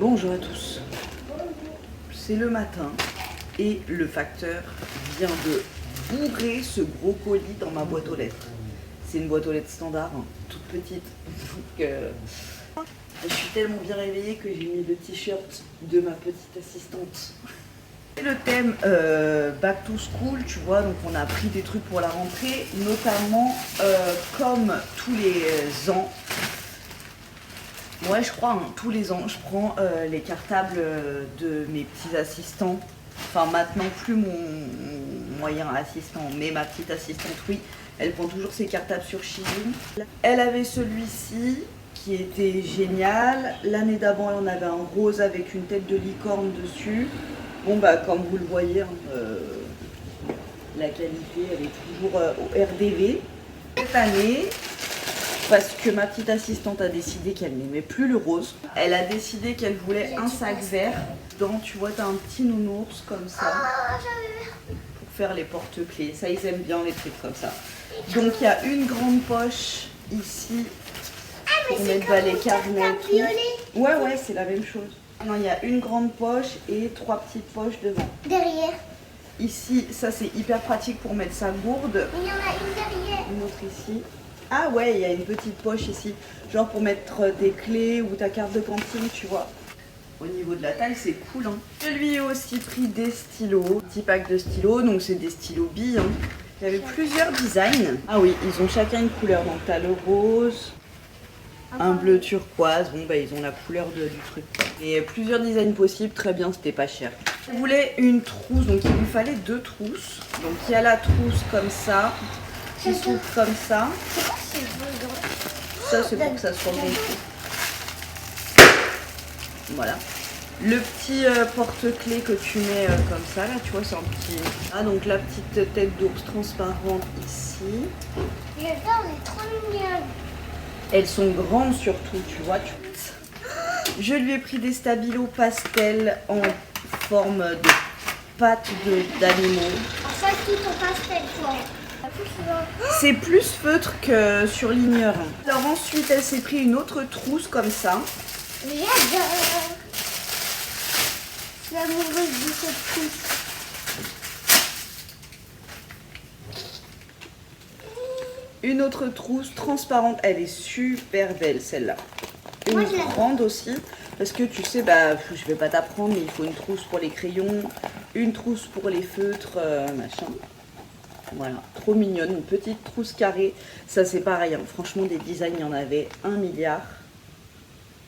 Bonjour à tous. C'est le matin et le facteur vient de bourrer ce gros colis dans ma boîte aux lettres. C'est une boîte aux lettres standard, hein, toute petite. Donc, je suis tellement bien réveillée que j'ai mis le t-shirt de ma petite assistante. C'est le thème Back to School, tu vois, donc on a pris des trucs pour la rentrée, notamment comme tous les ans. Ouais, je crois, hein, tous les ans, je prends les cartables de mes petits assistants. Enfin, maintenant, plus mon moyen assistant, mais ma petite assistante, oui. Elle prend toujours ses cartables sur Shein. Elle avait celui-ci, qui était génial. L'année d'avant, elle en avait un rose avec une tête de licorne dessus. Bon, bah, comme vous le voyez, hein, la qualité, elle est toujours au RDV. Cette année, parce que ma petite assistante a décidé qu'elle n'aimait plus le rose. Elle a décidé qu'elle voulait un sac vert. Dedans, tu vois, t'as un petit nounours comme ça. Pour faire les porte-clés. Ça, ils aiment bien les trucs comme ça. Donc, il y a une grande poche ici pour mettre les carnets et tout. Ouais, c'est la même chose. Non, il y a une grande poche et 3 petites poches devant. Derrière. Ici, ça, c'est hyper pratique pour mettre sa gourde. Il y en a une derrière. Une autre ici. Ah ouais, il y a une petite poche ici, genre pour mettre tes clés ou ta carte de cantine, tu vois. Au niveau de la taille, c'est cool, hein. Je lui ai aussi pris des stylos, petit pack de stylos, donc c'est des stylos billes, hein. Il y avait plusieurs designs. Ah oui, ils ont chacun une couleur, donc t'as le rose, un bleu turquoise, bon bah ils ont la couleur du truc. Et plusieurs designs possibles, très bien, c'était pas cher. Je voulais une trousse, donc il lui fallait 2 trousses. Donc il y a la trousse comme ça, qui s'ouvre comme ça. Ça, c'est pour que ça soit bon coup. Voilà. Le petit porte-clés que tu mets comme ça, là, tu vois, c'est un petit... Ah, donc la petite tête d'ours transparente ici. Les gars, on est trop mignonnes. Elles sont grandes surtout, tu vois. Je lui ai pris des stabilos pastel en forme de pâte d'animaux. En fait, tout en pastel, toi. C'est plus feutre que sur ligneur. Alors ensuite, elle s'est pris une autre trousse comme ça. J'adore. Je suis amoureuse de cette trousse. Une autre trousse transparente. Elle est super belle celle-là. Moi, Une je l'aime. grande aussi. Parce que tu sais, bah, je vais pas t'apprendre, mais il faut une trousse pour les crayons, une trousse pour les feutres, machin. Voilà, trop mignonne, une petite trousse carrée. Ça c'est pareil, hein. Franchement des designs, il y en avait 1 milliard.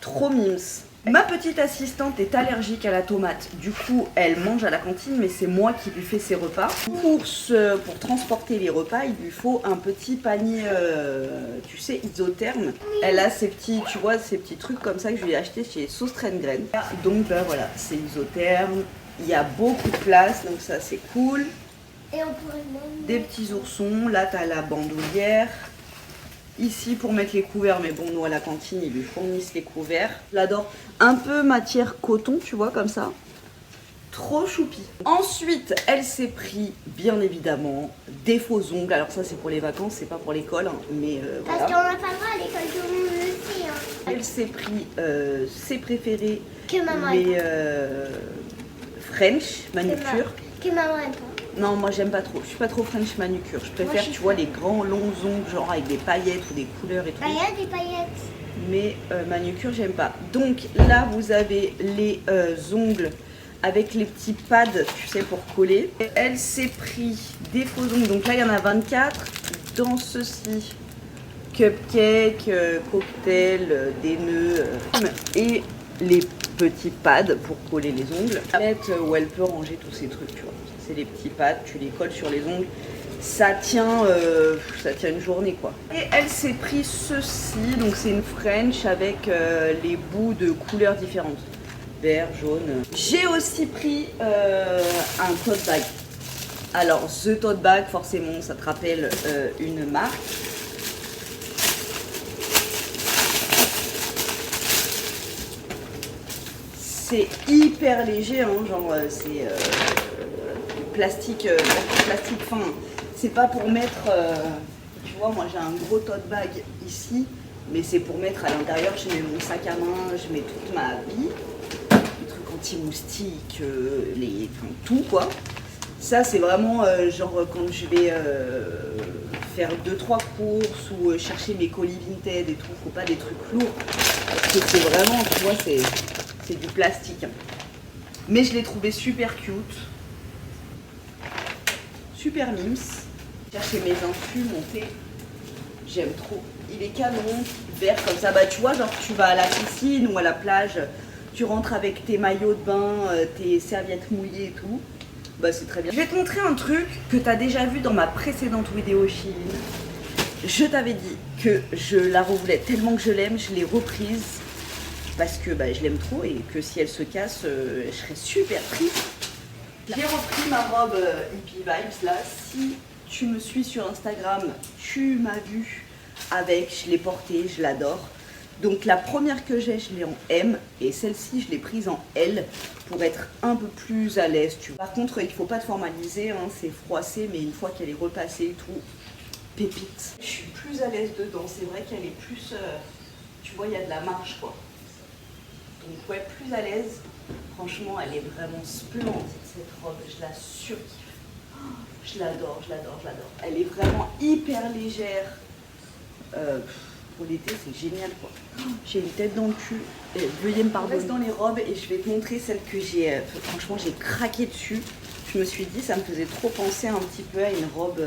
Trop mimes. Ma petite assistante est allergique à la tomate. Du coup, elle mange à la cantine, mais c'est moi qui lui fais ses repas. Pour transporter les repas, il lui faut un petit panier, tu sais, isotherme. Elle a ces petits, tu vois, ces petits trucs comme ça que je lui ai acheté chez Sauce Graine. Donc ben voilà, c'est isotherme. Il y a beaucoup de place, donc ça c'est cool. Et on pourrait même... Des petits oursons, là t'as la bandoulière. Ici pour mettre les couverts, mais bon nous à la cantine ils lui fournissent les couverts. J'adore, un peu matière coton, tu vois comme ça. Trop choupi. Ensuite elle s'est pris bien évidemment des faux ongles. Alors ça c'est pour les vacances, c'est pas pour l'école, hein, mais Parce voilà. qu'on n'a pas le droit à l'école de monde aussi. Hein. Elle s'est pris ses préférés, Que maman les aime French pas. manucure. Que maman aime pas. Non, moi j'aime pas trop. Je suis pas trop French manucure. Je préfère, Moi, je suis tu vois, fan. les grands longs ongles, genre avec des paillettes ou des couleurs et tout. Bah, il y a des paillettes. Mais manucure, j'aime pas. Donc là, vous avez les ongles avec les petits pads, tu sais, pour coller. Et elle s'est pris des faux ongles. Donc là, il y en a 24. Dans ceci, cupcake, cocktail, des nœuds et les petits pads pour coller les ongles. Où elle peut ranger tous ces trucs, tu vois. C'est les petits pads, tu les colles sur les ongles. Ça tient une journée quoi. Et elle s'est pris ceci, donc c'est une French avec les bouts de couleurs différentes. Vert, jaune. J'ai aussi pris un tote bag. Alors The Tote Bag, forcément ça te rappelle une marque. C'est hyper léger, hein, genre c'est plastique fin. C'est pas pour mettre, tu vois, moi j'ai un gros tote bag ici, mais c'est pour mettre à l'intérieur, je mets mon sac à main, je mets toute ma vie. anti-moustique, enfin, tout quoi. Ça c'est vraiment genre quand je vais faire 2-3 courses ou chercher mes colis Vinted et tout, faut pas des trucs lourds. Parce que c'est vraiment, tu vois, c'est du plastique. Mais je l'ai trouvé super cute. Super mims. Chercher mes infus, mon thé. J'aime trop. Il est canon, vert comme ça. Bah tu vois, genre tu vas à la piscine ou à la plage, tu rentres avec tes maillots de bain, tes serviettes mouillées et tout. Bah c'est très bien. Je vais te montrer un truc que tu as déjà vu dans ma précédente vidéo Shein. Je t'avais dit que je la revoulais tellement que je l'aime, je l'ai reprise parce que bah, je l'aime trop et que si elle se casse, je serais super triste. J'ai repris ma robe Hippie Vibes là. Si tu me suis sur Instagram, tu m'as vu avec, je l'ai portée, je l'adore. Donc la première que j'ai, je l'ai en M et celle-ci, je l'ai prise en L pour être un peu plus à l'aise. Par contre, il ne faut pas te formaliser, hein, c'est froissé, mais une fois qu'elle est repassée et tout, pépite. Je suis plus à l'aise dedans, c'est vrai qu'elle est plus, tu vois, il y a de la marge quoi. Donc ouais, plus à l'aise. Franchement, elle est vraiment splendide cette robe, je la surkiffe. Oh, je l'adore, je l'adore, je l'adore. Elle est vraiment hyper légère. Pour l'été, c'est génial quoi. Oh, j'ai une tête dans le cul. Veuillez me pardonner. Je reste dans les robes et je vais te montrer celle que j'ai. Franchement, j'ai craqué dessus. Je me suis dit, ça me faisait trop penser un petit peu à une robe.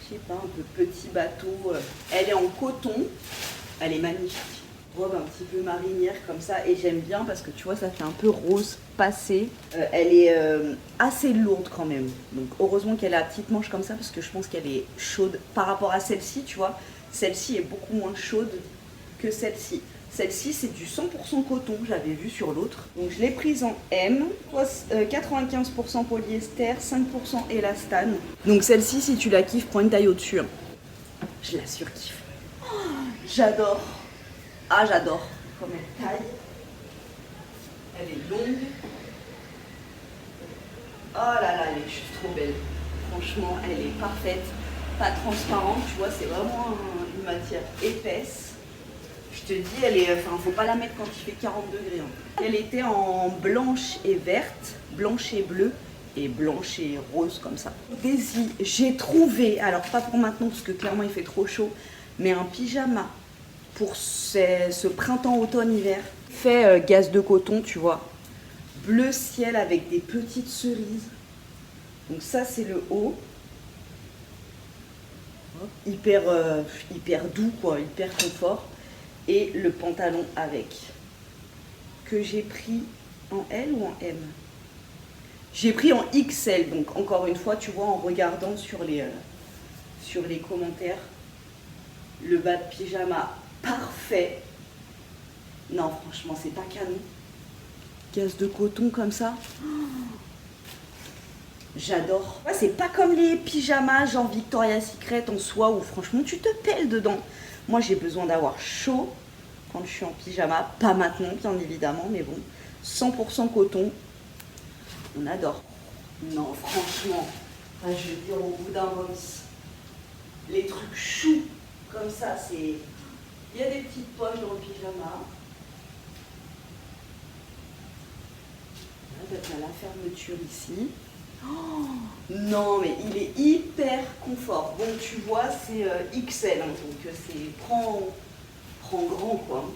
Je sais pas, un peu petit bateau. Elle est en coton. Elle est magnifique. Robe un petit peu marinière comme ça et j'aime bien parce que tu vois ça fait un peu rose passé. Elle est assez lourde quand même, donc heureusement qu'elle a la petite manche comme ça parce que je pense qu'elle est chaude par rapport à celle-ci, tu vois. Celle-ci est beaucoup moins chaude que celle-ci. Celle-ci c'est du 100% coton, j'avais vu sur l'autre. Donc je l'ai prise en M, 95% polyester, 5% élastane. Donc celle-ci si tu la kiffes, prends une taille au-dessus. Hein. Je la surkiffe. Oh, j'adore. Ah, j'adore comme elle taille. Elle est longue. Oh là là, elle est juste trop belle. Franchement, elle est parfaite. Pas transparente, tu vois, c'est vraiment une matière épaisse. Je te dis, elle est. Enfin, faut pas la mettre quand il fait 40 degrés. Hein. Elle était en blanche et verte, blanche et bleue, et blanche et rose comme ça. Daisy, j'ai trouvé, alors pas pour maintenant parce que clairement il fait trop chaud, mais un pyjama. Pour ce printemps, automne, hiver, fait gaze de coton, tu vois. Bleu ciel avec des petites cerises. Donc ça, c'est le haut. Hyper, hyper doux, quoi, hyper confort. Et le pantalon avec. Que j'ai pris en L ou en M? J'ai pris en XL, donc encore une fois, tu vois, en regardant sur les commentaires, le bas de pyjama parfait. Non, franchement, c'est pas canon. Gaze de coton comme ça. Oh, j'adore. Ouais, c'est pas comme les pyjamas genre Victoria's Secret en soie où franchement tu te pèles dedans. Moi, j'ai besoin d'avoir chaud quand je suis en pyjama. Pas maintenant, bien évidemment, mais bon. 100% coton. On adore. Non, franchement, je veux dire, au bout d'un moment, les trucs choux comme ça, c'est... Il y a des petites poches dans le pyjama. Là, tu as la fermeture ici. Oh, non, mais il est hyper confort. Bon, tu vois, c'est XL, hein, donc c'est prends grand, quoi.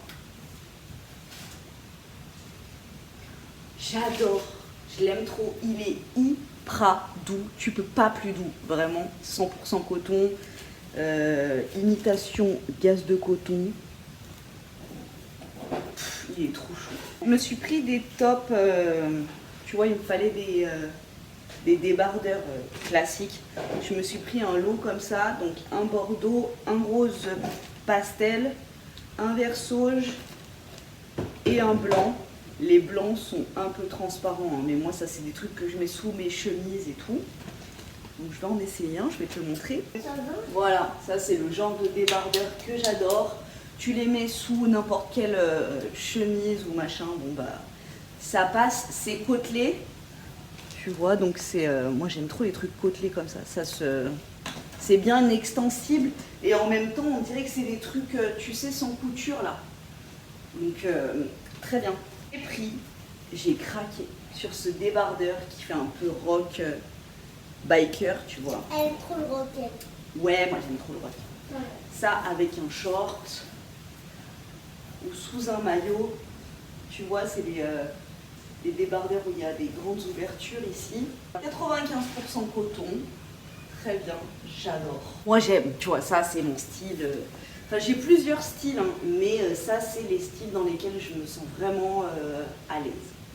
J'adore. Je l'aime trop. Il est hyper doux. Tu peux pas plus doux. Vraiment, 100% coton. Imitation gaze de coton. Il est trop chaud. Je me suis pris des tops, tu vois, il me fallait des débardeurs classiques. Je me suis pris un lot comme ça, donc un bordeaux, un rose pastel, un vert sauge et un blanc. Les blancs sont un peu transparents, hein, mais moi ça c'est des trucs que je mets sous mes chemises et tout. Donc je vais en essayer un, je vais te le montrer. Voilà, ça c'est le genre de débardeur que j'adore. Tu les mets sous n'importe quelle chemise ou machin, bon bah ça passe, c'est côtelé. Tu vois, donc c'est moi j'aime trop les trucs côtelés comme ça. C'est bien extensible et en même temps on dirait que c'est des trucs, tu sais, sans couture là. Donc très bien. J'ai craqué sur ce débardeur qui fait un peu rock biker, tu vois. Elle aime trop le rocket. Ouais, moi j'aime trop le rock. Ouais. Ça avec un short ou sous un maillot, tu vois, c'est les débardeurs où il y a des grandes ouvertures ici. 95% coton, très bien, j'adore. Moi j'aime, tu vois, ça c'est mon style. Enfin, j'ai plusieurs styles, hein, mais ça c'est les styles dans lesquels je me sens vraiment à l'aise.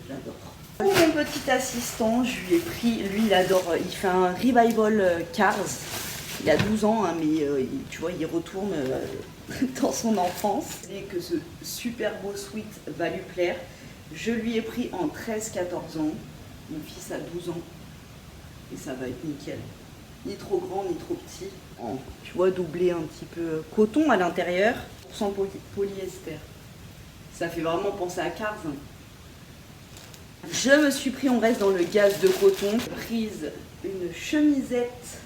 J'adore. Pour mon petit assistant, je lui ai pris, lui il adore, il fait un revival Cars. Il a 12 ans, hein, mais tu vois, il retourne dans son enfance. Et que ce super beau sweat va lui plaire. Je lui ai pris en 13-14 ans. Mon fils a 12 ans. Et ça va être nickel. Ni trop grand, ni trop petit. Tu vois, doublé un petit peu coton à l'intérieur, sans polyester. Ça fait vraiment penser à Cars. Je me suis pris, on reste dans le gaz de coton, prise une chemisette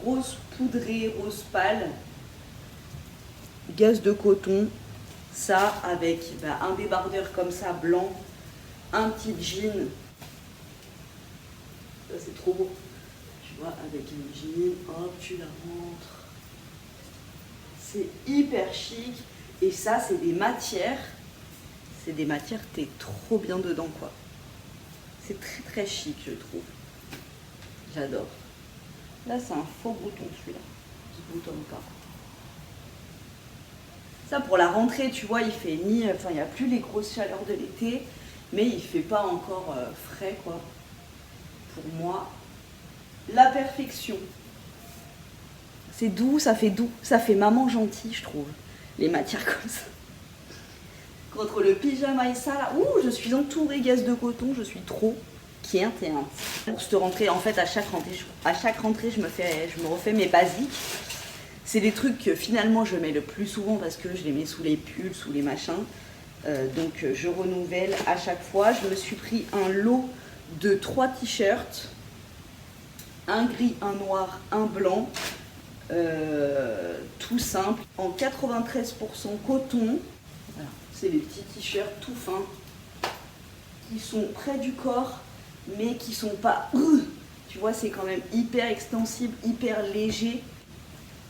rose poudré, rose pâle, gaz de coton, ça avec un débardeur comme ça blanc, un petit jean, ça c'est trop beau, tu vois, avec un jean, hop, tu la rentres, c'est hyper chic, et ça c'est des matières, t'es trop bien dedans quoi, c'est très très chic je trouve, j'adore. Là, c'est un faux bouton, celui-là. Ce bouton pas. Ça, pour la rentrée, tu vois, il fait ni... Enfin, il n'y a plus les grosses chaleurs de l'été, mais il ne fait pas encore frais, quoi. Pour moi, la perfection. C'est doux, ça fait maman gentille, je trouve. Les matières comme ça. Contre le pyjama et ça, là, ouh, je suis entourée gaz de coton, je suis trop... Pour cette rentrée, en fait, à chaque rentrée, je me refais mes basiques. C'est des trucs que finalement je mets le plus souvent parce que je les mets sous les pulls, sous les machins. Donc je renouvelle à chaque fois. Je me suis pris un lot de 3 t-shirts. Un gris, un noir, un blanc. Tout simple. En 93% coton. Voilà. C'est les petits t-shirts tout fins. Qui sont près du corps. Mais qui sont pas, tu vois, c'est quand même hyper extensible, hyper léger.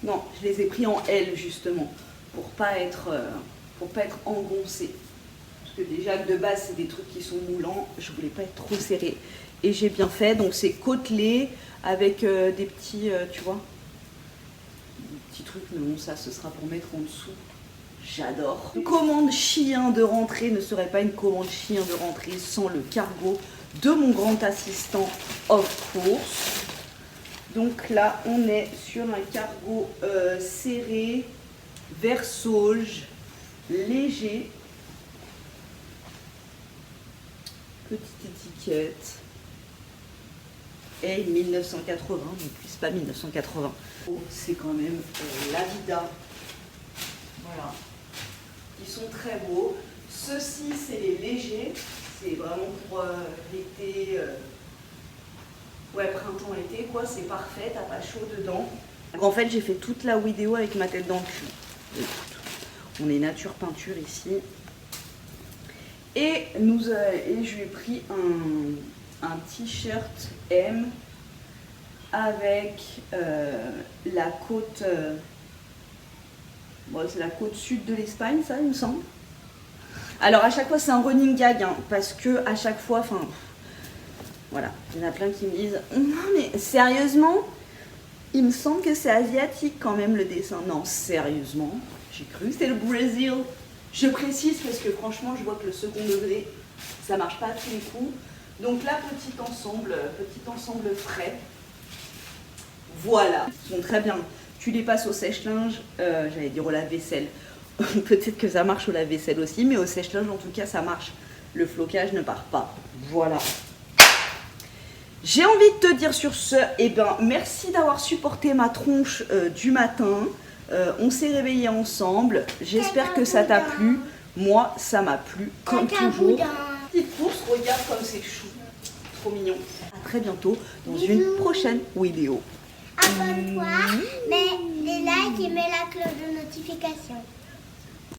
Non, je les ai pris en L justement, pour pas être engoncé. Parce que déjà de base c'est des trucs qui sont moulants, je voulais pas être trop serré. Et j'ai bien fait, donc c'est côtelé avec des petits, tu vois, des petits trucs, mais bon ça ce sera pour mettre en dessous. J'adore. Une commande chien de rentrée ne serait pas une commande chien de rentrée sans le cargo de mon grand assistant of course. Donc là on est sur un cargo serré, vert sauge, léger. Petite étiquette. Et 1980, mais plus pas 1980. Oh, c'est quand même l'Avida. Voilà. Ils sont très beaux. Ceux-ci, c'est les légers. C'est vraiment pour l'été, ouais, printemps-été, quoi. C'est parfait, t'as pas chaud dedans. Donc, en fait, j'ai fait toute la vidéo avec ma tête dans le cul. Écoute, on est nature peinture ici. Et je lui ai pris un t-shirt M avec la côte... bon, c'est la côte sud de l'Espagne, ça, il me semble. Alors à chaque fois c'est un running gag hein, parce que à chaque fois, enfin voilà, il y en a plein qui me disent non mais sérieusement, il me semble que c'est asiatique quand même le dessin. Non sérieusement, j'ai cru que c'était le Brésil. Je précise parce que franchement je vois que le second degré ça marche pas à tous les coups. Donc là petit ensemble frais. Voilà, ils sont très bien. Tu les passes au sèche-linge, j'allais dire au lave-vaisselle. Peut-être que ça marche au lave-vaisselle aussi, mais au sèche-linge en tout cas ça marche. Le flocage ne part pas. Voilà. J'ai envie de te dire sur ce, eh ben, merci d'avoir supporté ma tronche du matin. On s'est réveillés ensemble. J'espère que ça t'a plu. Moi, ça m'a plu comme toujours. Petite course, regarde comme c'est chou. Trop mignon. À très bientôt dans une prochaine vidéo. Abonne-toi, mets les likes et mets la cloche de notification.